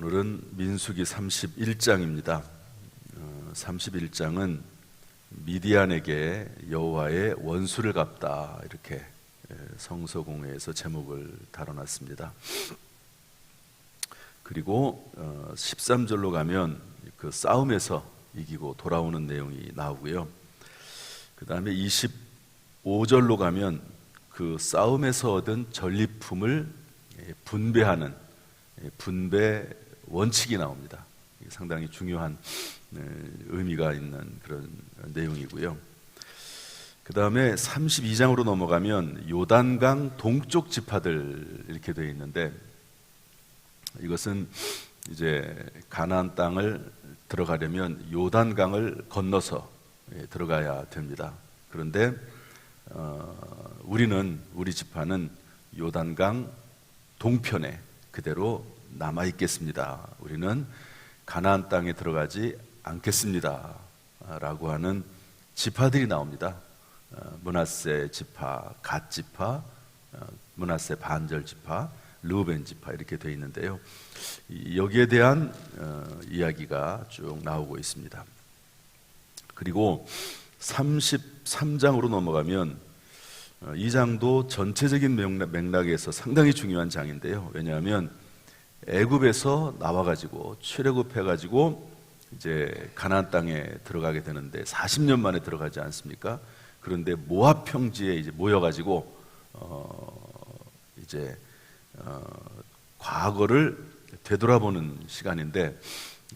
오늘은 민수기 31장입니다. 31장은 미디안에게 여호와의 원수를 갚다, 이렇게 성서공회에서 제목을 다뤄놨습니다. 그리고 13절로 가면 그 싸움에서 이기고 돌아오는 내용이 나오고요. 그 다음에 25절로 가면 그 싸움에서 얻은 전리품을 분배하는 분배 원칙이 나옵니다. 상당히 중요한 의미가 있는 그런 내용이고요. 그 다음에 32장으로 넘어가면 요단강 동쪽 지파들 이렇게 되어 있는데, 이것은 이제 가나안 땅을 들어가려면 요단강을 건너서 들어가야 됩니다. 그런데 우리 지파는 요단강 동편에 그대로 남아 있겠습니다. 우리는 가나안 땅에 들어가지 않겠습니다 라고 하는 지파들이 나옵니다. 므낫세 지파, 갓 지파, 므낫세 반절 지파, 르우벤 지파 이렇게 되어 있는데요. 여기에 대한 이야기가 쭉 나오고 있습니다. 그리고 33장으로 넘어가면 이 장도 전체적인 맥락에서 상당히 중요한 장인데요. 왜냐하면 애굽에서 나와가지고 출애굽해가지고 이제 가나안 땅에 들어가게 되는데 40년 만에 들어가지 않습니까? 그런데 모압 평지에 이제 모여가지고 과거를 되돌아보는 시간인데,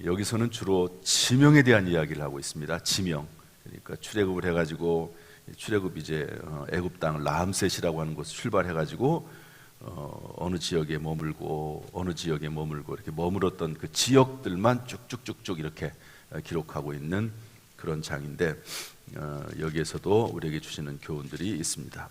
여기서는 주로 지명에 대한 이야기를 하고 있습니다. 지명. 그러니까 출애굽을 해가지고 출애굽 이제 애굽 땅 라암셋이라고 하는 곳을 출발해가지고 어느 지역에 머물고 어느 지역에 머물고 이렇게 머물었던 그 지역들만 쭉쭉쭉쭉 이렇게 기록하고 있는 그런 장인데, 여기에서도 우리에게 주시는 교훈들이 있습니다.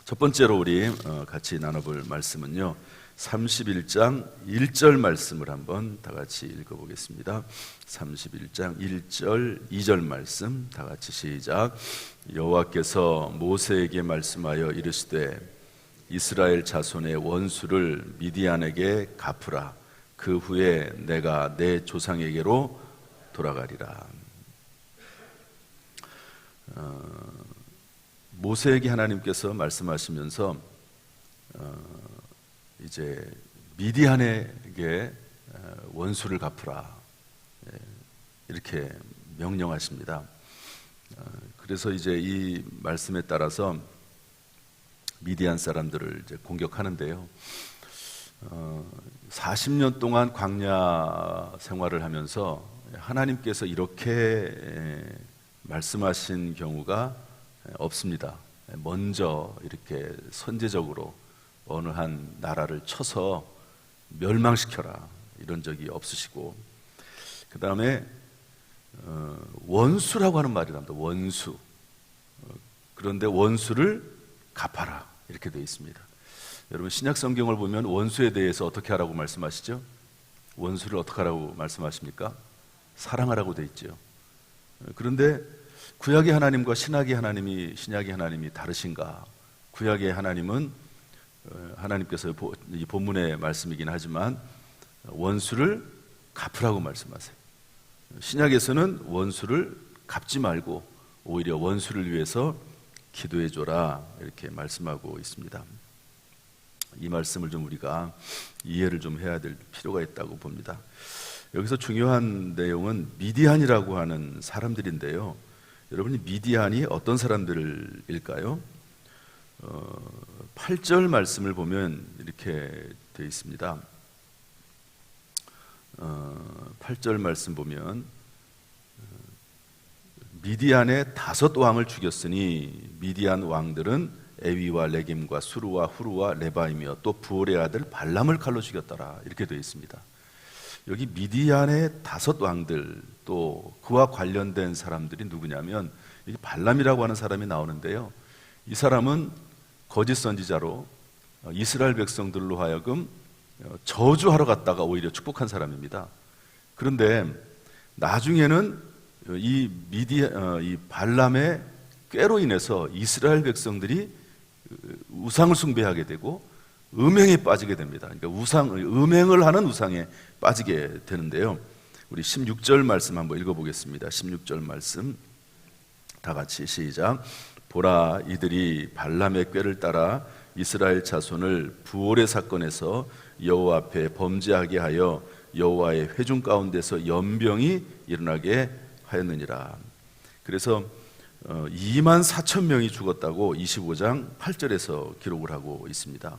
첫 번째로 우리 같이 나눠볼 말씀은요, 31장 1절 말씀을 한번 다 같이 읽어보겠습니다. 31장 1절 2절 말씀 다 같이 시작. 여호와께서 모세에게 말씀하여 이르시되 이스라엘 자손의 원수를 미디안에게 갚으라. 그 후에 내가 내 조상에게로 돌아가리라. 모세에게 하나님께서 말씀하시면서 이제 미디안에게 원수를 갚으라, 이렇게 명령하십니다. 그래서 이제 이 말씀에 따라서 미디안 사람들을 이제 공격하는데요. 40년 동안 광야 생활을 하면서 하나님께서 이렇게 말씀하신 경우가 없습니다. 먼저 이렇게 선제적으로 어느 한 나라를 쳐서 멸망시켜라, 이런 적이 없으시고, 그 다음에 원수라고 하는 말이 나옵니다. 원수. 그런데 원수를 갚아라, 이렇게 되어 있습니다. 여러분, 신약 성경을 보면 원수에 대해서 어떻게 하라고 말씀하시죠? 원수를 어떻게 하라고 말씀하십니까? 사랑하라고 되어 있죠. 그런데 구약의 하나님과 신약의 하나님이 다르신가? 구약의 하나님은 하나님께서 이 본문의 말씀이긴 하지만 원수를 갚으라고 말씀하세요. 신약에서는 원수를 갚지 말고 오히려 원수를 위해서 기도해줘라, 이렇게 말씀하고 있습니다. 이 말씀을 좀 우리가 이해를 좀 해야 될 필요가 있다고 봅니다. 여기서 중요한 내용은 미디안이라고 하는 사람들인데요. 여러분이 미디안이 어떤 사람들일까요? 8절 말씀을 보면 이렇게 되어 있습니다. 8절 말씀 보면 미디안의 5 왕을 죽였으니 미디안 왕들은 에위와 레김과 수루와 후루와 레바임이며 또 부올의 아들 발람을 칼로 죽였더라, 이렇게 되어 있습니다. 여기 미디안의 5 왕들, 또 그와 관련된 사람들이 누구냐면 발람이라고 하는 사람이 나오는데요. 이 사람은 거짓 선지자로 이스라엘 백성들로 하여금 저주하러 갔다가 오히려 축복한 사람입니다. 그런데 나중에는 이 발람의 꾀로 인해서 이스라엘 백성들이 우상을 숭배하게 되고 음행에 빠지게 됩니다. 그러니까 음행을 하는 우상에 빠지게 되는데요. 우리 16절 말씀 한번 읽어보겠습니다. 16절 말씀 다 같이 시작. 보라, 이들이 발람의 꾀를 따라 이스라엘 자손을 부올의 사건에서 여호와 앞에 범죄하게 하여 여호와의 회중 가운데서 연병이 일어나게 하였느니라. 그래서 2만 4천 명이 죽었다고 25장 8절에서 기록을 하고 있습니다.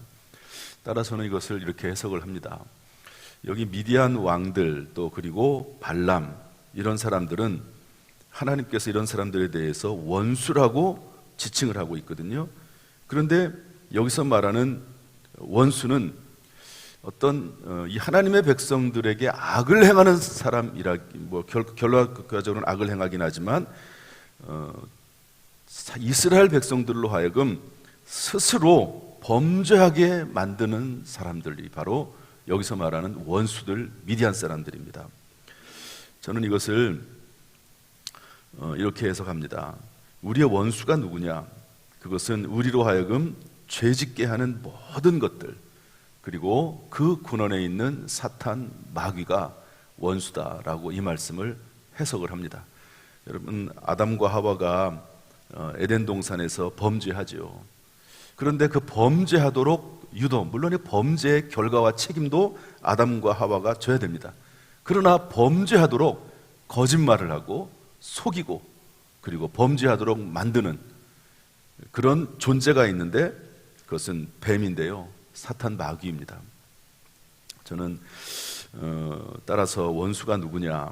따라서는 이것을 이렇게 해석을 합니다. 여기 미디안 왕들 또 그리고 발람 이런 사람들은 하나님께서 이런 사람들에 대해서 원수라고 지칭을 하고 있거든요. 그런데 여기서 말하는 원수는 어떤 이 하나님의 백성들에게 악을 행하는 사람이라, 결과적으로는 악을 행하긴 하지만 이스라엘 백성들로 하여금 스스로 범죄하게 만드는 사람들이 바로 여기서 말하는 원수들, 미디안 사람들입니다. 저는 이것을 이렇게 해석합니다. 우리의 원수가 누구냐? 그것은 우리로 하여금 죄짓게 하는 모든 것들, 그리고 그 근원에 있는 사탄 마귀가 원수다라고 이 말씀을 해석을 합니다. 여러분, 아담과 하와가 에덴 동산에서 범죄하죠. 그런데 그 범죄하도록 유도, 물론 이 범죄의 결과와 책임도 아담과 하와가 져야 됩니다. 그러나 범죄하도록 거짓말을 하고 속이고 그리고 범죄하도록 만드는 그런 존재가 있는데 그것은 뱀인데요, 사탄 마귀입니다. 저는 따라서 원수가 누구냐,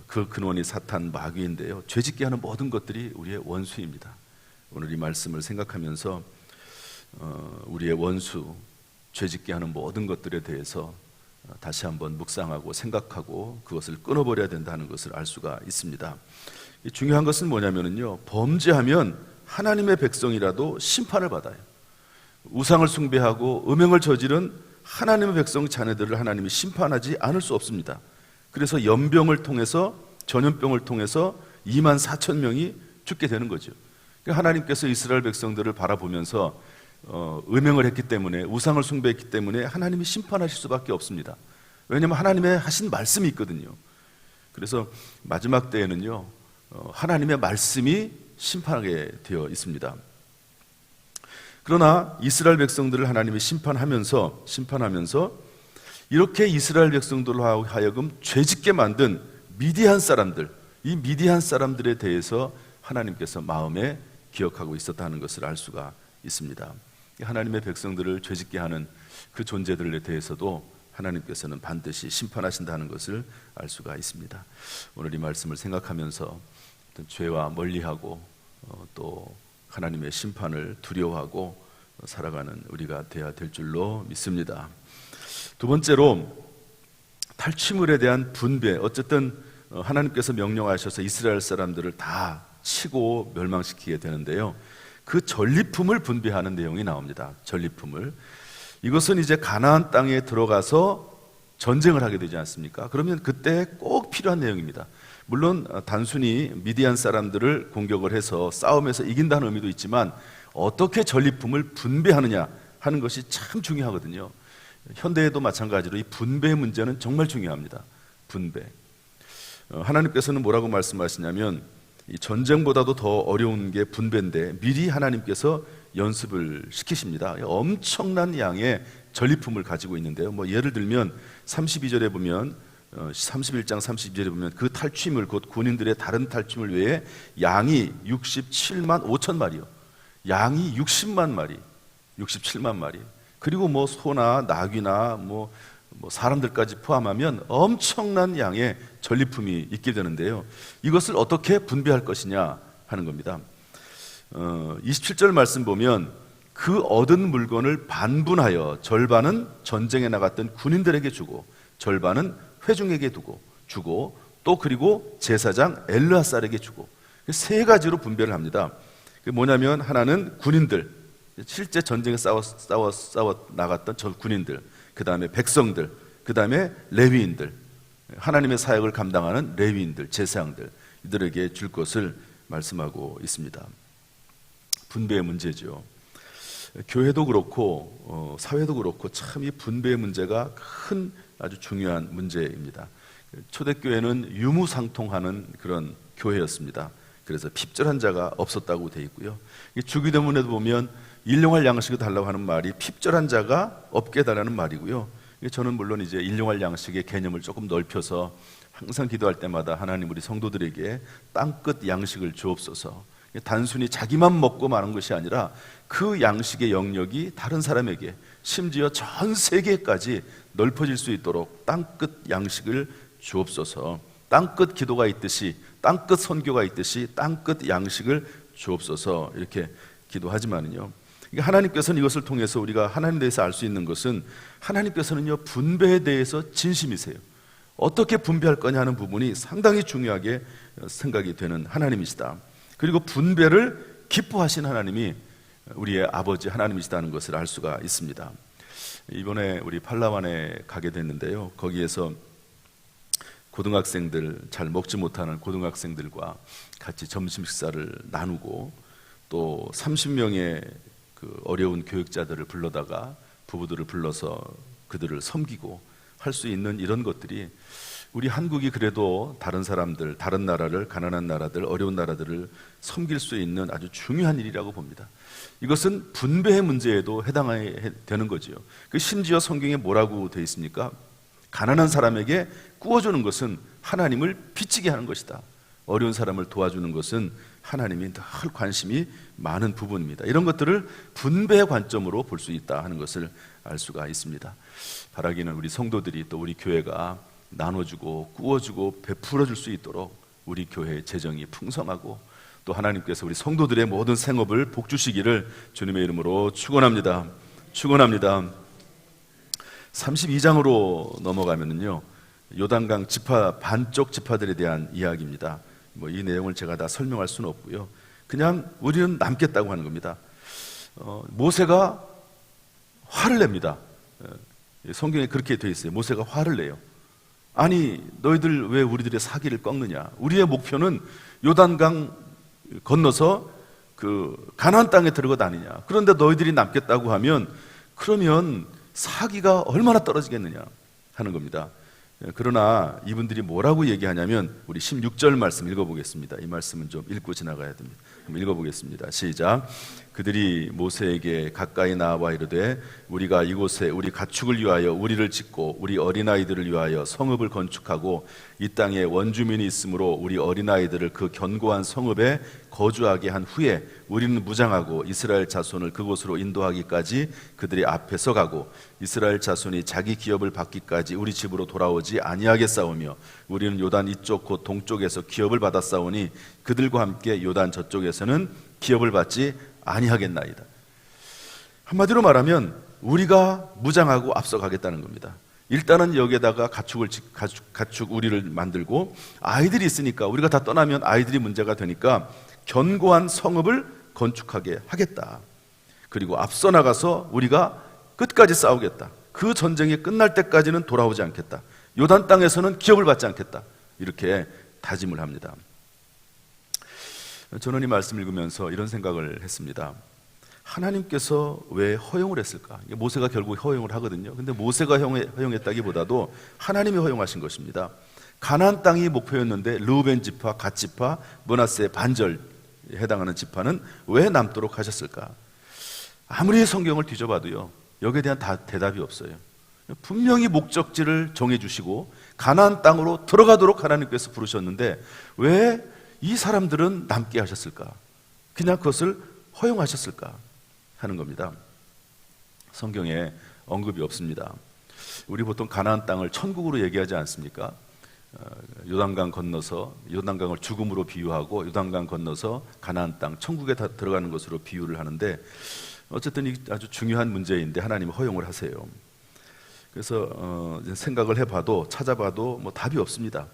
그 근원이 사탄 마귀인데요, 죄짓게 하는 모든 것들이 우리의 원수입니다. 오늘 이 말씀을 생각하면서 우리의 원수, 죄짓게 하는 모든 것들에 대해서 다시 한번 묵상하고 생각하고 그것을 끊어버려야 된다는 것을 알 수가 있습니다. 중요한 것은 뭐냐면요, 범죄하면 하나님의 백성이라도 심판을 받아요. 우상을 숭배하고 음행을 저지른 하나님의 백성 자녀들을 하나님이 심판하지 않을 수 없습니다. 그래서 연병을 통해서, 전염병을 통해서 2만 4천 명이 죽게 되는 거죠. 하나님께서 이스라엘 백성들을 바라보면서 음행을 했기 때문에, 우상을 숭배했기 때문에 하나님이 심판하실 수밖에 없습니다. 왜냐하면 하나님의 하신 말씀이 있거든요. 그래서 마지막 때에는요, 하나님의 말씀이 심판하게 되어 있습니다. 그러나 이스라엘 백성들을 하나님이 심판하면서 이렇게 이스라엘 백성들로 하여금 죄짓게 만든 미디안 사람들, 이 미디안 사람들에 대해서 하나님께서 마음에 기억하고 있었다는 것을 알 수가 있습니다. 하나님의 백성들을 죄짓게 하는 그 존재들에 대해서도 하나님께서는 반드시 심판하신다는 것을 알 수가 있습니다. 오늘 이 말씀을 생각하면서 죄와 멀리하고 또 하나님의 심판을 두려워하고 살아가는 우리가 되어야 될 줄로 믿습니다. 두 번째로, 탈취물에 대한 분배. 어쨌든 하나님께서 명령하셔서 이스라엘 사람들을 다 치고 멸망시키게 되는데요, 그 전리품을 분배하는 내용이 나옵니다. 전리품을. 이것은 이제 가나안 땅에 들어가서 전쟁을 하게 되지 않습니까? 그러면 그때 꼭 필요한 내용입니다. 물론 단순히 미디안 사람들을 공격을 해서 싸움에서 이긴다는 의미도 있지만 어떻게 전리품을 분배하느냐 하는 것이 참 중요하거든요. 현대에도 마찬가지로 이 분배 문제는 정말 중요합니다. 분배. 하나님께서는 뭐라고 말씀하시냐면, 이 전쟁보다도 더 어려운 게 분배인데 미리 하나님께서 연습을 시키십니다. 엄청난 양의 전리품을 가지고 있는데요, 예를 들면 32절에 보면, 31장 32절에 보면 그 탈취물, 곧 군인들의 다른 탈취물 외에 양이 67만 5천 마리요, 양이 60만 마리, 67만 마리, 그리고 소나 나귀나 사람들까지 포함하면 엄청난 양의 전리품이 있게 되는데요, 이것을 어떻게 분배할 것이냐 하는 겁니다. 27절 말씀 보면 그 얻은 물건을 반분하여 절반은 전쟁에 나갔던 군인들에게 주고 절반은 회중에게 주고 또 그리고 제사장 엘르아살에게 주고, 세 가지로 분배를 합니다. 뭐냐면 하나는 군인들, 실제 전쟁에 싸워 나갔던 저 군인들, 그 다음에 백성들, 그 다음에 레위인들, 하나님의 사역을 감당하는 레위인들, 제사장들, 이들에게 줄 것을 말씀하고 있습니다. 분배의 문제죠. 교회도 그렇고 사회도 그렇고 참 이 분배의 문제가 큰 아주 중요한 문제입니다. 초대교회는 유무상통하는 그런 교회였습니다. 그래서 핍절한 자가 없었다고 되어 있고요. 주기도문에도 보면 일용할 양식을 달라고 하는 말이 핍절한 자가 없게 달라는 말이고요. 저는 물론 이제 일용할 양식의 개념을 조금 넓혀서 항상 기도할 때마다 하나님 우리 성도들에게 땅끝 양식을 주옵소서. 단순히 자기만 먹고 마는 것이 아니라 그 양식의 영역이 다른 사람에게 심지어 전 세계까지 넓어질 수 있도록 땅끝 양식을 주옵소서. 땅끝 기도가 있듯이 땅끝 선교가 있듯이 땅끝 양식을 주옵소서 이렇게 기도하지만은요, 하나님께서는 이것을 통해서 우리가 하나님에 대해서 알 수 있는 것은 하나님께서는요 분배에 대해서 진심이세요. 어떻게 분배할 거냐 하는 부분이 상당히 중요하게 생각이 되는 하나님이시다. 그리고 분배를 기뻐하신 하나님이 우리의 아버지 하나님이시다는 것을 알 수가 있습니다. 이번에 우리 팔라완에 가게 됐는데요, 거기에서 고등학생들, 잘 먹지 못하는 고등학생들과 같이 점심 식사를 나누고 또 30명의 그 어려운 교육자들을 불러다가 부부들을 불러서 그들을 섬기고 할 수 있는 이런 것들이 우리 한국이 그래도 다른 사람들, 다른 나라를, 가난한 나라들, 어려운 나라들을 섬길 수 있는 아주 중요한 일이라고 봅니다. 이것은 분배의 문제에도 해당해야 되는 거지요. 심지어 성경에 뭐라고 되어 있습니까? 가난한 사람에게 구워주는 것은 하나님을 비치게 하는 것이다. 어려운 사람을 도와주는 것은 하나님이 늘 관심이 많은 부분입니다. 이런 것들을 분배의 관점으로 볼 수 있다 하는 것을 알 수가 있습니다. 바라기는 우리 성도들이 또 우리 교회가 나눠주고 구워주고 베풀어줄 수 있도록 우리 교회의 재정이 풍성하고 또 하나님께서 우리 성도들의 모든 생업을 복주시기를 주님의 이름으로 축원합니다. 축원합니다. 32장으로 넘어가면은요, 요단강 지파 반쪽 지파들에 대한 이야기입니다. 이 내용을 제가 다 설명할 수는 없고요. 그냥 우리는 남겠다고 하는 겁니다. 모세가 화를 냅니다. 성경에 그렇게 되어 있어요. 모세가 화를 내요. 아니 너희들 왜 우리들의 사기를 꺾느냐? 우리의 목표는 요단강 건너서 그 가나안 땅에 들어가다니냐? 그런데 너희들이 남겠다고 하면 그러면 사기가 얼마나 떨어지겠느냐 하는 겁니다. 그러나 이분들이 뭐라고 얘기하냐면 우리 16절 말씀 읽어보겠습니다. 이 말씀은 좀 읽고 지나가야 됩니다. 읽어보겠습니다. 시작. 그들이 모세에게 가까이 나와 이르되 우리가 이곳에 우리 가축을 위하여 우리를 짓고 우리 어린아이들을 위하여 성읍을 건축하고 이 땅에 원주민이 있으므로 우리 어린아이들을 그 견고한 성읍에 거주하게 한 후에 우리는 무장하고 이스라엘 자손을 그곳으로 인도하기까지 그들이 앞에서 가고 이스라엘 자손이 자기 기업을 받기까지 우리 집으로 돌아오지 아니하겠사오며 우리는 요단 이쪽 곧 동쪽에서 기업을 받았사오니 그들과 함께 요단 저쪽에서는 기업을 받지 아니하겠나이다. 한마디로 말하면 우리가 무장하고 앞서가겠다는 겁니다. 일단은 여기에다가 가축 우리를 만들고 아이들이 있으니까 우리가 다 떠나면 아이들이 문제가 되니까 견고한 성읍을 건축하게 하겠다. 그리고 앞서 나가서 우리가 끝까지 싸우겠다. 그 전쟁이 끝날 때까지는 돌아오지 않겠다. 요단 땅에서는 기업을 받지 않겠다. 이렇게 다짐을 합니다. 저는 이 말씀 읽으면서 이런 생각을 했습니다. 하나님께서 왜 허용을 했을까? 모세가 결국 허용을 하거든요. 근데 모세가 허용했다기보다도 하나님이 허용하신 것입니다. 가나안 땅이 목표였는데 르우벤 지파, 갓 지파, 므낫세 반절에 해당하는 지파는 왜 남도록 하셨을까? 아무리 성경을 뒤져봐도요, 여기에 대한 대답이 없어요. 분명히 목적지를 정해주시고 가나안 땅으로 들어가도록 하나님께서 부르셨는데 왜 이 사람들은 남게 하셨을까? 그냥 그것을 허용하셨을까? 하는 겁니다. 성경에 언급이 없습니다. 우리 보통 가나안 땅을 천국으로 얘기하지 않습니까? 요단강 건너서 요단강을 죽음으로 비유하고 요단강 건너서 가나안 땅 천국에 다 들어가는 것으로 비유를 하는데 어쨌든 이 아주 중요한 문제인데 하나님이 허용을 하세요. 그래서 생각을 해봐도 찾아봐도 답이 없습니다.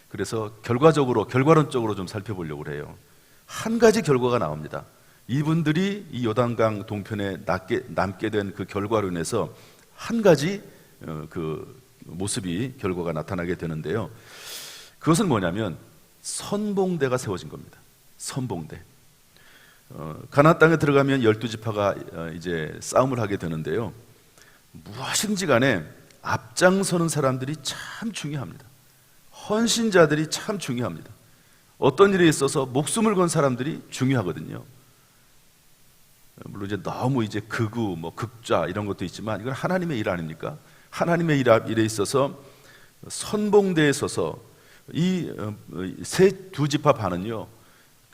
그래서 결과론적으로 좀 살펴보려고 해요. 한 가지 결과가 나옵니다. 이분들이 이 요단강 동편에 남게 된 그 결과로 인해서 한 가지 그 모습이 결과가 나타나게 되는데요. 그것은 뭐냐면 선봉대가 세워진 겁니다. 선봉대. 가나안 땅에 들어가면 12지파가 이제 싸움을 하게 되는데요. 무엇인지 간에 앞장서는 사람들이 참 중요합니다. 헌신자들이 참 중요합니다. 어떤 일에 있어서 목숨을 건 사람들이 중요하거든요. 물론 이제 너무 이제 극우, 극좌 이런 것도 있지만 이건 하나님의 일 아닙니까? 하나님의 일에 있어서 선봉대에 서서 이 두 지파 반은요,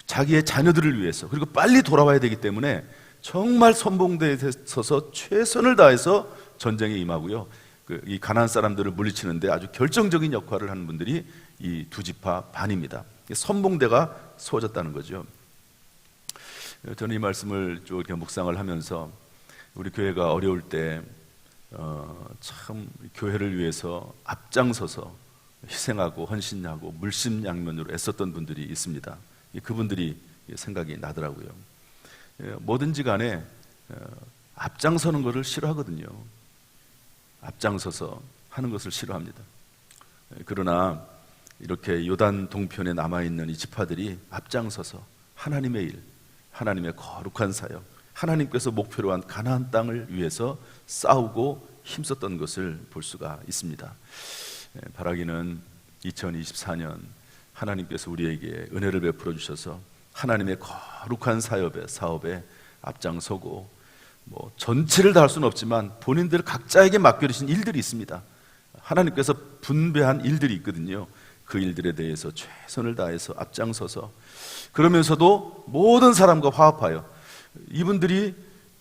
자기의 자녀들을 위해서 그리고 빨리 돌아와야 되기 때문에 정말 선봉대에 서서 최선을 다해서 전쟁에 임하고요. 이 가나안 사람들을 물리치는데 아주 결정적인 역할을 하는 분들이 이 두 지파 반입니다. 선봉대가 세워졌다는 거죠. 저는 이 말씀을 쭉 이렇게 묵상을 하면서 우리 교회가 어려울 때 참 교회를 위해서 앞장서서 희생하고 헌신하고 물심양면으로 애썼던 분들이 있습니다. 그분들이 생각이 나더라고요. 뭐든지 간에 앞장서는 것을 싫어하거든요. 앞장서서 하는 것을 싫어합니다. 그러나 이렇게 요단 동편에 남아있는 이 지파들이 앞장서서 하나님의 일, 하나님의 거룩한 사역, 하나님께서 목표로 한 가나안 땅을 위해서 싸우고 힘썼던 것을 볼 수가 있습니다. 바라기는 2024년 하나님께서 우리에게 은혜를 베풀어 주셔서 하나님의 거룩한 사업에 앞장서고 전체를 다 할 수는 없지만 본인들 각자에게 맡겨주신 일들이 있습니다. 하나님께서 분배한 일들이 있거든요. 그 일들에 대해서 최선을 다해서 앞장서서 그러면서도 모든 사람과 화합하여 이분들이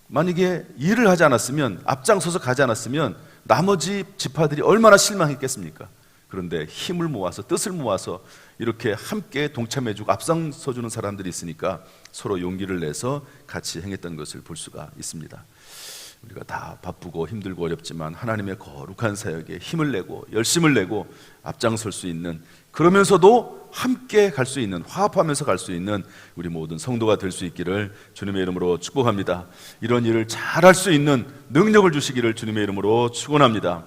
만약에 일을 하지 않았으면 앞장서서 가지 않았으면 나머지 지파들이 얼마나 실망했겠습니까? 그런데 힘을 모아서 뜻을 모아서 이렇게 함께 동참해주고 앞장서주는 사람들이 있으니까 서로 용기를 내서 같이 행했던 것을 볼 수가 있습니다. 우리가 다 바쁘고 힘들고 어렵지만 하나님의 거룩한 사역에 힘을 내고 열심을 내고 앞장설 수 있는, 그러면서도 함께 갈 수 있는, 화합하면서 갈 수 있는 우리 모든 성도가 될 수 있기를 주님의 이름으로 축복합니다. 이런 일을 잘할 수 있는 능력을 주시기를 주님의 이름으로 축원합니다.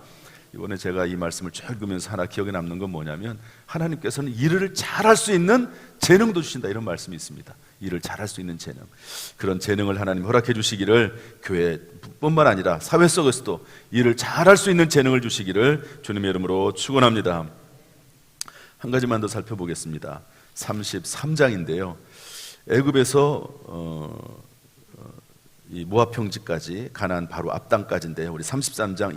이번에 제가 이 말씀을 쭉 읽으면서 하나 기억에 남는 건 뭐냐면, 하나님께서는 일을 잘할 수 있는 재능도 주신다, 이런 말씀이 있습니다. 일을 잘할 수 있는 재능, 그런 재능을 하나님 허락해 주시기를, 교회뿐만 아니라 사회 속에서도 일을 잘할 수 있는 재능을 주시기를 주님의 이름으로 축원합니다. 한 가지만 더 살펴보겠습니다. 33장인데요 애굽에서 이 모압 평지까지 가나안 바로 앞 땅까지인데요, 우리 33장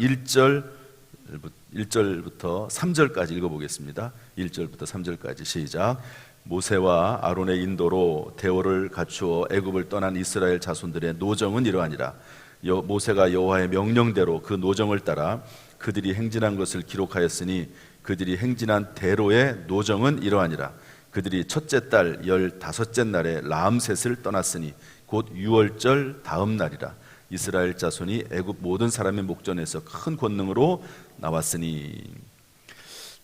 1절부터 3절까지 읽어보겠습니다. 1절부터 3절까지 시작. 모세와 아론의 인도로 대오를 갖추어 애굽을 떠난 이스라엘 자손들의 노정은 이러하니라. 모세가 여호와의 명령대로 그 노정을 따라 그들이 행진한 것을 기록하였으니 그들이 행진한 대로의 노정은 이러하니라. 그들이 첫째 달 15째 날에 라암셋을 떠났으니 곧 6월절 다음 날이라. 이스라엘 자손이 애굽 모든 사람의 목전에서 큰 권능으로 나왔으니.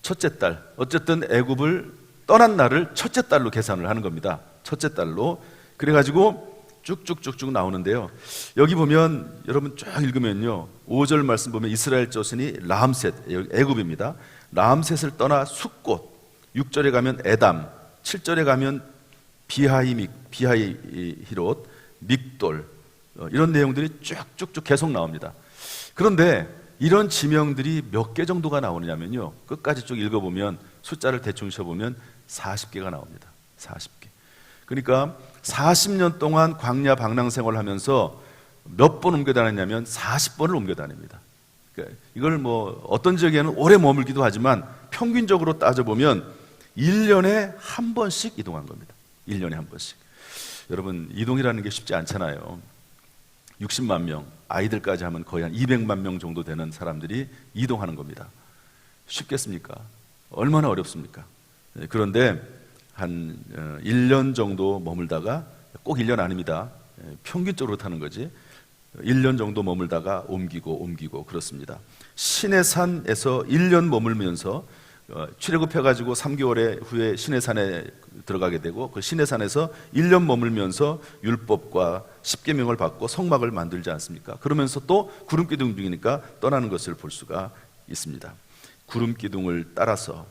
첫째 달, 어쨌든 애굽을 떠난 날을 첫째 달로 계산을 하는 겁니다. 첫째 달로. 그래가지고 쭉쭉쭉쭉 나오는데요, 여기 보면 여러분 쭉 읽으면요 5절 말씀 보면 이스라엘 자손이 라암셋, 애굽입니다. 라암셋을 떠나 숫곳, 6절에 가면 에담, 7절에 가면 비하히롯, 믹돌, 이런 내용들이 쭉쭉쭉 계속 나옵니다. 그런데 이런 지명들이 몇 개 정도가 나오느냐면요, 끝까지 쭉 읽어보면 숫자를 대충 쳐보면 40개가 나옵니다. 40개. 그러니까 40년 동안 광야 방랑 생활하면서 몇 번 옮겨 다녔냐면 40번을 옮겨 다닙니다. 그러니까 이걸 어떤 지역에는 오래 머물기도 하지만 평균적으로 따져보면 1년에 한 번씩 이동한 겁니다. 1년에 한 번씩. 여러분, 이동이라는 게 쉽지 않잖아요. 60만 명, 아이들까지 하면 거의 한 200만 명 정도 되는 사람들이 이동하는 겁니다. 쉽겠습니까? 얼마나 어렵습니까? 그런데 한 1년 정도 머물다가, 꼭 1년 아닙니다. 평균적으로 타는 거지. 1년 정도 머물다가 옮기고 그렇습니다. 시내산에서 1년 머물면서 출애굽해가지고 3개월 후에 시내산에 들어가게 되고, 그 시내산에서 1년 머물면서 율법과 십계명을 받고 성막을 만들지 않습니까? 그러면서 또 구름기둥 중이니까 떠나는 것을 볼 수가 있습니다. 구름기둥을 따라서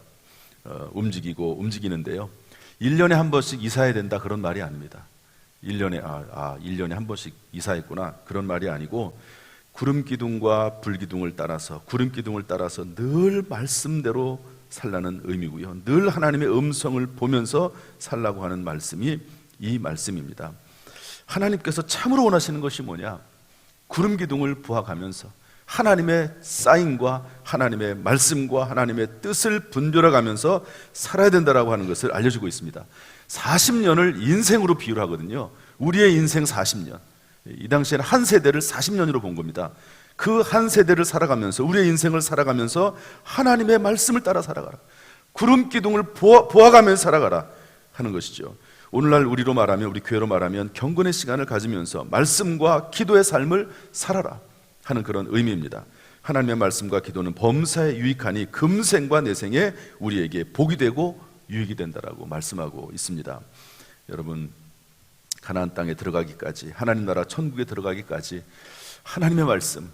움직이는데요, 1년에 한 번씩 이사해야 된다, 그런 말이 아닙니다. 1년에 한 번씩 이사했구나. 그런 말이 아니고 구름 기둥과 불 기둥을 따라서 늘 말씀대로 살라는 의미고요. 늘 하나님의 음성을 보면서 살라고 하는 말씀이 이 말씀입니다. 하나님께서 참으로 원하시는 것이 뭐냐? 구름 기둥을 부어가면서 하나님의 사인과 하나님의 말씀과 하나님의 뜻을 분별해가면서 살아야 된다라고 하는 것을 알려주고 있습니다. 40년을 인생으로 비유를 하거든요. 우리의 인생 40년, 이 당시에는 한 세대를 40년으로 본 겁니다. 그 한 세대를 살아가면서, 우리의 인생을 살아가면서 하나님의 말씀을 따라 살아가라, 구름 기둥을 보아가면서 살아가라 하는 것이죠. 오늘날 우리로 말하면, 우리 교회로 말하면 경건의 시간을 가지면서 말씀과 기도의 삶을 살아라 하는 그런 의미입니다. 하나님의 말씀과 기도는 범사에 유익하니 금생과 내생에 우리에게 복이 되고 유익이 된다라고 말씀하고 있습니다. 여러분, 가나안 땅에 들어가기까지, 하나님 나라 천국에 들어가기까지 하나님의 말씀,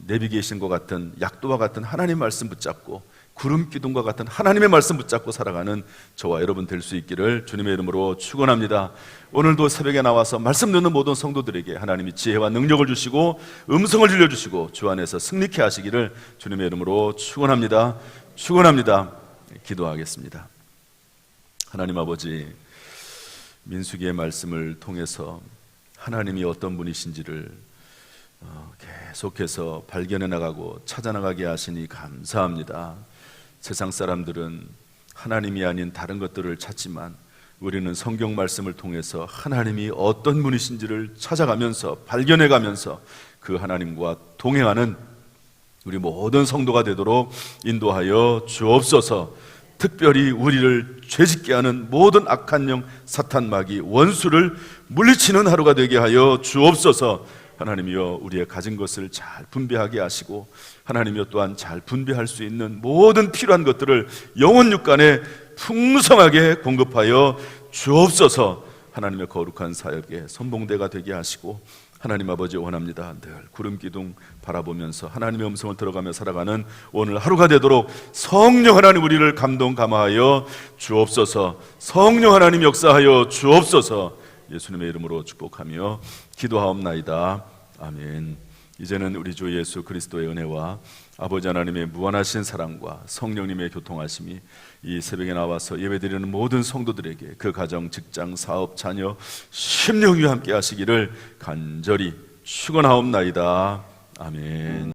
내비게이션과 같은, 약도와 같은 하나님의 말씀 붙잡고 구름 기둥과 같은 하나님의 말씀 붙잡고 살아가는 저와 여러분 될 수 있기를 주님의 이름으로 축원합니다. 오늘도 새벽에 나와서 말씀 듣는 모든 성도들에게 하나님이 지혜와 능력을 주시고 음성을 들려주시고 주 안에서 승리케 하시기를 주님의 이름으로 축원합니다. 기도하겠습니다. 하나님 아버지, 민수기의 말씀을 통해서 하나님이 어떤 분이신지를 계속해서 발견해 나가고 찾아나가게 하시니 감사합니다. 세상 사람들은 하나님이 아닌 다른 것들을 찾지만 우리는 성경 말씀을 통해서 하나님이 어떤 분이신지를 찾아가면서 발견해가면서 그 하나님과 동행하는 우리 모든 성도가 되도록 인도하여 주옵소서. 특별히 우리를 죄짓게 하는 모든 악한 영, 사탄 마귀, 원수를 물리치는 하루가 되게 하여 주옵소서. 하나님이여, 우리의 가진 것을 잘 분배하게 하시고 하나님이여 또한 잘 분배할 수 있는 모든 필요한 것들을 영혼 육간에 풍성하게 공급하여 주옵소서. 하나님의 거룩한 사역에 선봉대가 되게 하시고 하나님 아버지 원합니다. 늘 구름 기둥 바라보면서 하나님의 음성을 들어가며 살아가는 오늘 하루가 되도록 성령 하나님 우리를 감동 감화하여 주옵소서. 성령 하나님 역사하여 주옵소서. 예수님의 이름으로 축복하며 기도하옵나이다. 아멘. 이제는 우리 주 예수 그리스도의 은혜와 아버지 하나님의 무한하신 사랑과 성령님의 교통하심이 이 새벽에 나와서 예배드리는 모든 성도들에게 그 가정, 직장, 사업, 자녀, 심령 위에 함께 하시기를 간절히 축원하옵나이다. 아멘.